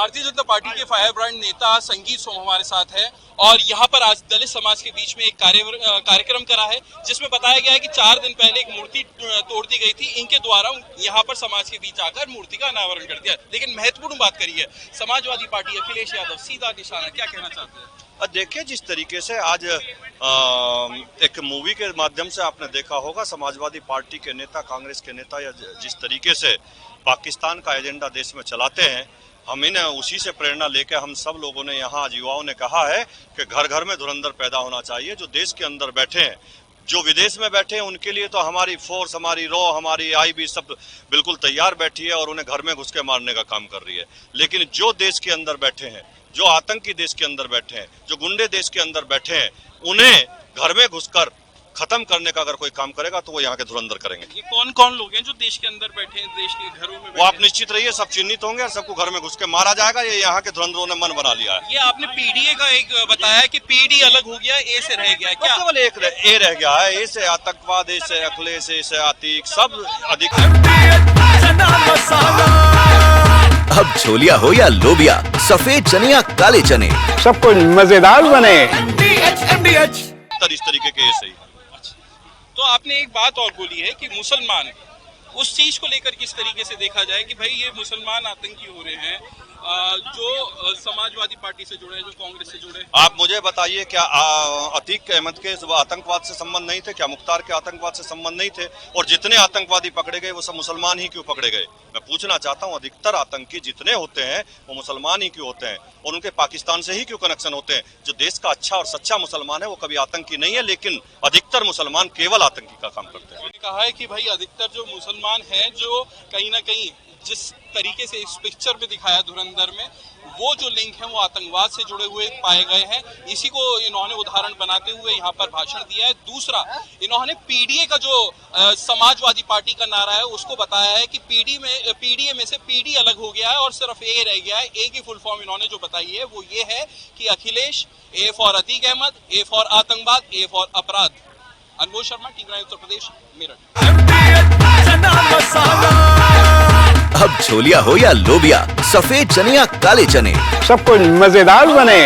Bharatiya Janata party के fire brand नेता संगीत सोम हमारे साथ है और यहाँ पर आज दलित समाज के बीच में एक कार्यक्रम करा है जिसमें बताया गया है कि 4 दिन पहले एक मूर्ति तोड़ दी गई थी। इनके द्वारा यहाँ पर समाज के बीच आकर मूर्ति का अनावरण कर दिया। लेकिन महत्वपूर्ण बात करी है समाजवादी पार्टी अखिलेश यादव सीधा निशाना, क्या कहना चाहते हैं? देखिए, जिस तरीके से आज एक मूवी के माध्यम से आपने देखा होगा समाजवादी पार्टी के नेता, कांग्रेस के नेता या जिस तरीके से पाकिस्तान का एजेंडा देश में चलाते हैं, हम इन्हें उसी से प्रेरणा लेकर हम सब लोगों ने यहाँ आज युवाओं ने कहा है कि घर घर में धुरंधर पैदा होना चाहिए। जो देश के अंदर बैठे हैं, जो विदेश में बैठे हैं, उनके लिए तो हमारी फोर्स, हमारी रॉ, हमारी आईबी सब बिल्कुल तैयार बैठी है और उन्हें घर में घुस के मारने का काम कर रही है। लेकिन जो देश के अंदर बैठे हैं, जो आतंकी देश के अंदर बैठे हैं, जो गुंडे देश के अंदर बैठे हैं, उन्हें घर में घुसकर खत्म करने का अगर कोई काम करेगा तो वो यहाँ के धुरंधर करेंगे। ये कौन कौन लोग हैं जो देश के अंदर बैठे हैं, देश के घरों में? वो आप निश्चित रहिए, सब चिन्हित होंगे और सबको घर में घुस के मारा जाएगा। ये यहाँ के धुरंधरों ने मन बना लिया है। ये आपने पीडीए का एक बताया कि पीडी अलग हो गया, ए से रह गया, क्या केवल एक ए रह गया है? ए से आतंकवाद, ए से अखिलेश, ए से आतिक, सब अधिक। अब छोलिया हो या लोबिया, सफेद चने या काले चने, सब कुछ मजेदार बने। इस तरीके के ऐसे ही। तो आपने एक बात और बोली है कि मुसलमान, उस चीज को लेकर किस तरीके से देखा जाए कि भाई ये मुसलमान आतंकी हो रहे हैं जो समाजवादी पार्टी से जुड़े हैं, जो कांग्रेस से जुड़े हैं? आप मुझे बताइए, क्या अतीक अहमद के आतंकवाद से संबंध नहीं थे? क्या मुख्तार के आतंकवाद से संबंध नहीं थे? और जितने आतंकवादी पकड़े गए वो सब मुसलमान ही क्यों पकड़े गए? मैं पूछना चाहता हूँ, अधिकतर आतंकी जितने होते हैं वो मुसलमान ही क्यों होते हैं और उनके पाकिस्तान से ही क्यों कनेक्शन होते हैं? जो देश का अच्छा और सच्चा मुसलमान है वो कभी आतंकी नहीं है, लेकिन अधिकतर मुसलमान केवल आतंकी का काम करते हैं। उन्होंने कहा है कि भाई अधिकतर जो मुसलमान हैं, जो कहीं ना कहीं जिस तरीके से इस पिक्चर में दिखाया धुरंधर में, वो जो लिंक है वो आतंकवाद से जुड़े हुए पाए गए हैं। इसी को इन्होंने उदाहरण बनाते हुए यहाँ पर भाषण दिया है। दूसरा, इन्होंने पीडीए का जो समाजवादी पार्टी का नारा है उसको बताया है कि पीडीए में से पीडी अलग हो गया है और सिर्फ ए रह गया है। ए की फुल फॉर्म इन्होंने जो बताई है वो ये है कि Akhilesh, A for Atiq Ahmed, A for आतंकवाद, ए फॉर अपराध। अनमोल शर्मा, टीवी उत्तर प्रदेश, मेरठ। अब छोलिया हो या लोबिया, सफेद चने या काले चने, सब कुछ मजेदार बने।